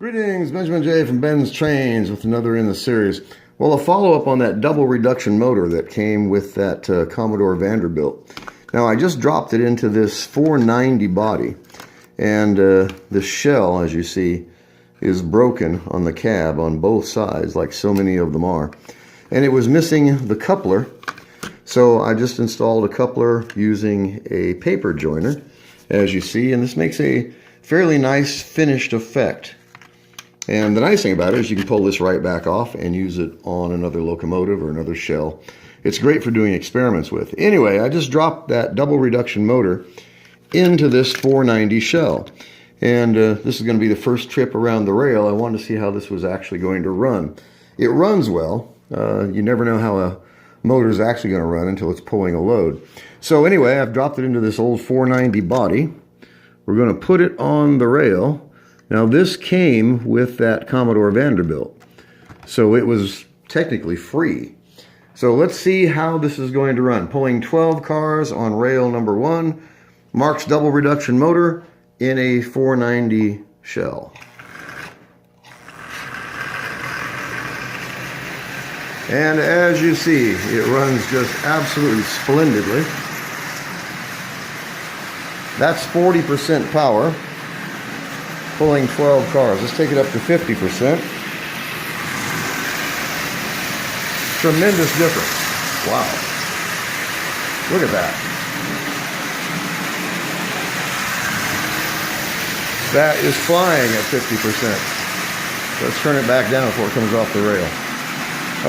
Greetings, Benjamin J. from BENZTRAINZ with another in the series. Well, a follow-up on that double reduction motor that came with that Commodore Vanderbilt. Now, I just dropped it into this 490 body, and the shell, as you see, is broken on the cab on both sides, like so many of them are. And it was missing the coupler, so I just installed a coupler using a paper joiner, as you see, and this makes a fairly nice finished effect. And the nice thing about it is you can pull this right back off and use it on another locomotive or another shell. It's great for doing experiments with. Anyway, I just dropped that double reduction motor into this 490 shell. And this is going to be the first trip around the rail. I wanted to see how this was actually going to run. It runs well. You never know how a motor is actually going to run until it's pulling a load. So anyway, I've dropped it into this old 490 body. We're going to put it on the rail. Now this came with that Commodore Vanderbilt, so it was technically free. So let's see how this is going to run. Pulling 12 cars on rail number 1, Marx double reduction motor in a 490 shell. And as you see, it runs just absolutely splendidly. That's 40% power. Pulling 12 cars. Let's take it up to 50%. Tremendous difference. Wow. Look at that. That is flying at 50%. Let's turn it back down before it comes off the rail.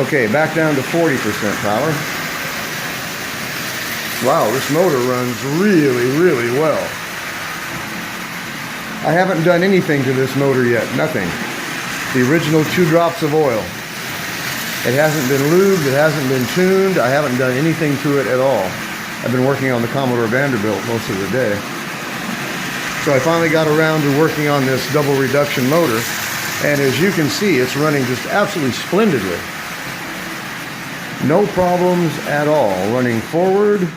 Okay, back down to 40% power. Wow, this motor runs really, really well. I haven't done anything to this motor yet, nothing. The original 2 drops of oil. It hasn't been lubed, it hasn't been tuned, I haven't done anything to it at all. I've been working on the Commodore Vanderbilt most of the day. So I finally got around to working on this double reduction motor, and as you can see, it's running just absolutely splendidly. No problems at all, running forward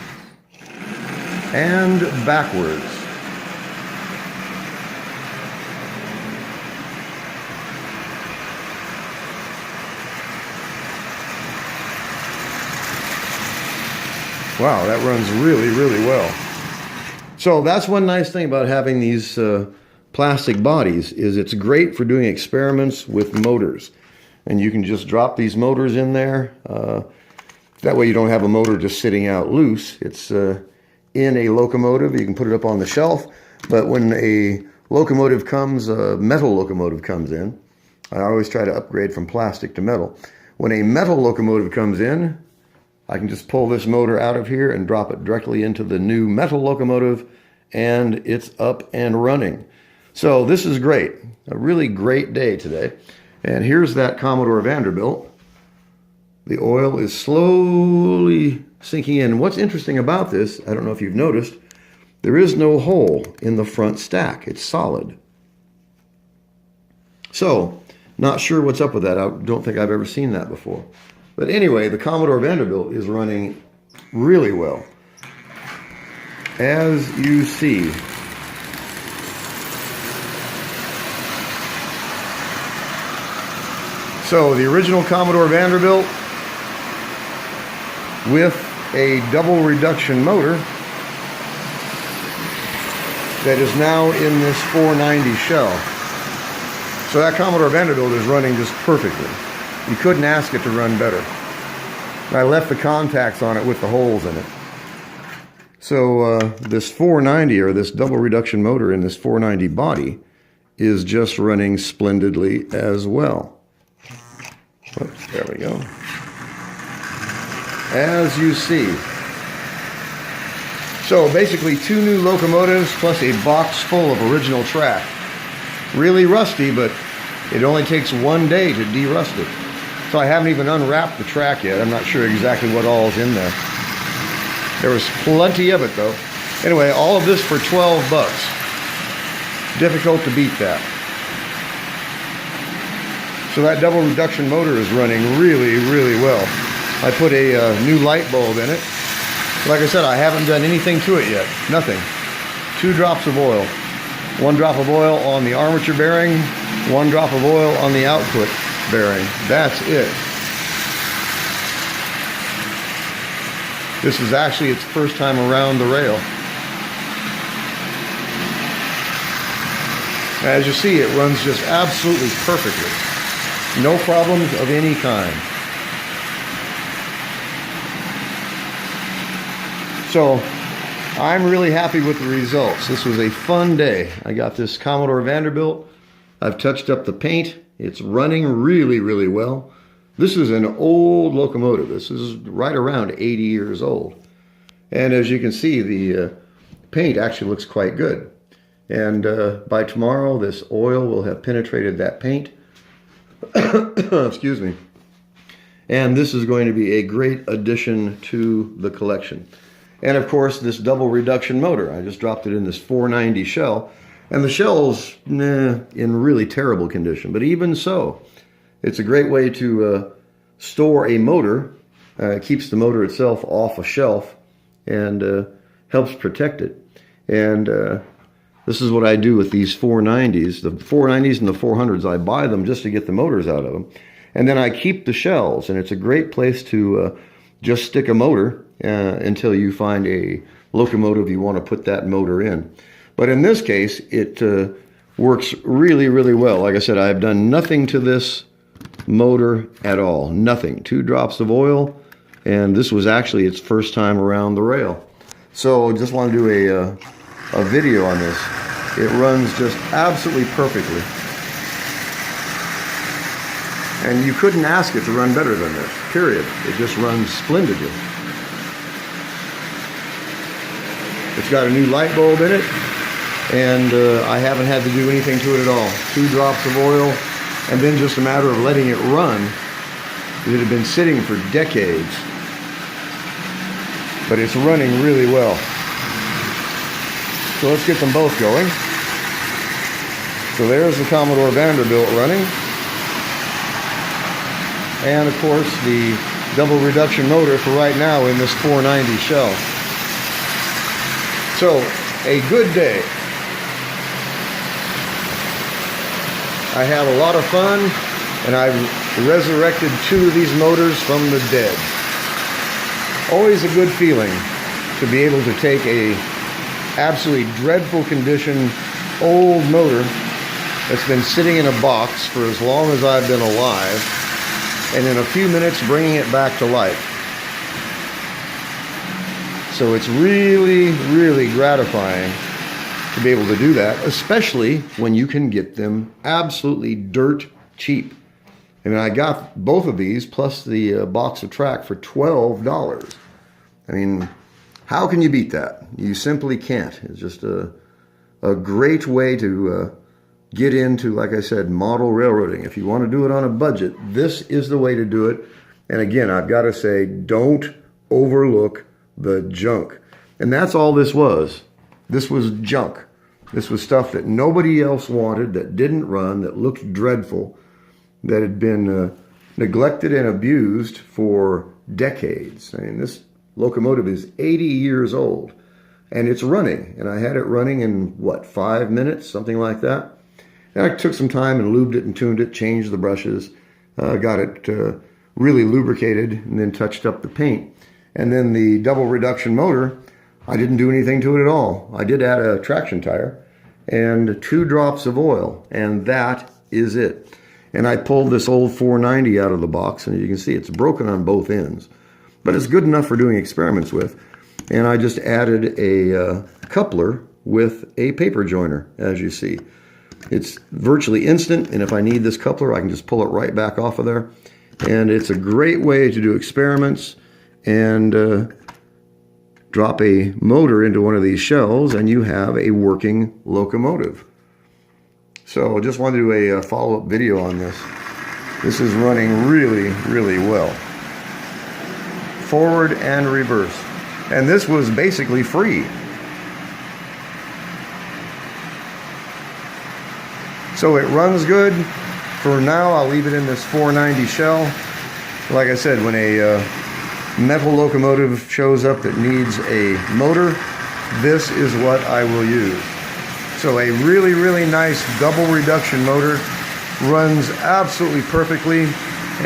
and backwards. Wow, that runs really, really well. So that's one nice thing about having these plastic bodies is it's great for doing experiments with motors. And you can just drop these motors in there. That way you don't have a motor just sitting out loose. It's in a locomotive. You can put it up on the shelf. But when a locomotive comes, a metal locomotive comes in, I always try to upgrade from plastic to metal. When a metal locomotive comes in, I can just pull this motor out of here and drop it directly into the new metal locomotive, and it's up and running. So this is great. A really great day today. And here's that Commodore Vanderbilt. The oil is slowly sinking in. What's interesting about this, I don't know if you've noticed, there is no hole in the front stack. It's solid. So, not sure what's up with that. I don't think I've ever seen that before. But anyway, the Commodore Vanderbilt is running really well, as you see. So the original Commodore Vanderbilt with a double reduction motor that is now in this 490 shell. So that Commodore Vanderbilt is running just perfectly. You couldn't ask it to run better. I left the contacts on it with the holes in it. So this 490, or this double reduction motor in this 490 body, is just running splendidly as well. Oops, there we go. As you see. So basically 2 new locomotives plus a box full of original track. Really rusty, but it only takes 1 day to de-rust it. So I haven't even unwrapped the track yet. I'm not sure exactly what all is in there. There was plenty of it though. Anyway, all of this for 12 bucks. Difficult to beat that. So that double reduction motor is running really, really well. I put a new light bulb in it. Like I said, I haven't done anything to it yet. Nothing. 2 drops of oil. 1 drop of oil on the armature bearing, 1 drop of oil on the output bearing. That's it. This is actually its first time around the rail. As you see, it runs just absolutely perfectly. No problems of any kind. So, I'm really happy with the results. This was a fun day. I got this Commodore Vanderbilt. I've touched up the paint. It's running really, really well. This is an old locomotive. This is right around 80 years old. And as you can see, the paint actually looks quite good. And by tomorrow, this oil will have penetrated that paint. Excuse me. And this is going to be a great addition to the collection. And of course, this double reduction motor. I just dropped it in this 490 shell. And the shell's in really terrible condition. But even so, it's a great way to store a motor. It keeps the motor itself off a shelf and helps protect it. And this is what I do with these 490s. The 490s and the 400s, I buy them just to get the motors out of them. And then I keep the shells. And it's a great place to just stick a motor until you find a locomotive you want to put that motor in. But in this case, it works really, really well. Like I said, I've done nothing to this motor at all. Nothing. 2 drops of oil, and this was actually its first time around the rail. So just want to do a video on this. It runs just absolutely perfectly. And you couldn't ask it to run better than this, period. It just runs splendidly. It's got a new light bulb in it, and I haven't had to do anything to it at all. 2 drops of oil, and then just a matter of letting it run. It had been sitting for decades, but it's running really well. So let's get them both going. So there's the Commodore Vanderbilt running. And of course the double reduction motor for right now in this 490 shell. So, a good day. I had a lot of fun, and I've resurrected 2 of these motors from the dead. Always a good feeling to be able to take a absolutely dreadful condition old motor that's been sitting in a box for as long as I've been alive, and in a few minutes bringing it back to life. So it's really, really gratifying to be able to do that, especially when you can get them absolutely dirt cheap. I mean, I got both of these plus the box of track for $12. I mean, how can you beat that? You simply can't. It's just a great way to get into, like I said, model railroading. If you want to do it on a budget, this is the way to do it. And again, I've got to say, don't overlook the junk. And that's all this was. This was junk. This was stuff that nobody else wanted, that didn't run, that looked dreadful, that had been neglected and abused for decades. I mean, this locomotive is 80 years old, and it's running. And I had it running in, what, 5 minutes, something like that. And I took some time and lubed it and tuned it, changed the brushes, got it really lubricated, and then touched up the paint. And then the double reduction motor, I didn't do anything to it at all. I did add a traction tire and 2 drops of oil, and that is it. And I pulled this old 490 out of the box, and you can see it's broken on both ends. But it's good enough for doing experiments with. And I just added a coupler with a paper joiner, as you see. It's virtually instant, and if I need this coupler, I can just pull it right back off of there. And it's a great way to do experiments and drop a motor into one of these shells, and you have a working locomotive. So just wanted to do a follow-up video on this. This is running really, really well. Forward and reverse. And this was basically free. So it runs good. For now, I'll leave it in this 490 shell. Like I said, when a metal locomotive shows up that needs a motor, this is what I will use. So a really, really nice double reduction motor runs absolutely perfectly,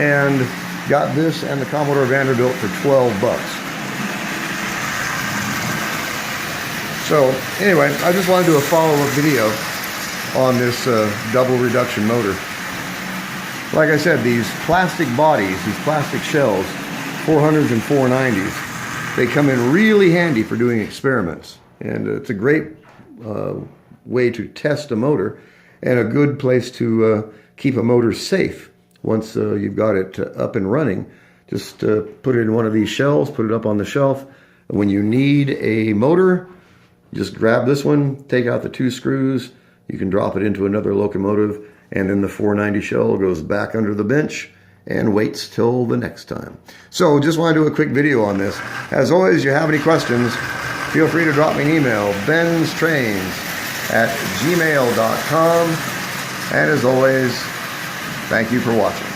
and got this and the Commodore Vanderbilt for 12 bucks. So anyway, I just wanted to do a follow-up video on this double reduction motor. Like I said, these plastic bodies, these plastic shells, 400s and 490s, they come in really handy for doing experiments. And it's a great way to test a motor, and a good place to keep a motor safe. Once you've got it up and running, just put it in one of these shells, put it up on the shelf. And when you need a motor, just grab this one, take out the 2 screws, you can drop it into another locomotive, and then the 490 shell goes back under the bench and waits till the next time. So just want to do a quick video on this. As always, if you have any questions, feel free to drop me an email, BENZTRAINZ@gmail.com. And as always, thank you for watching.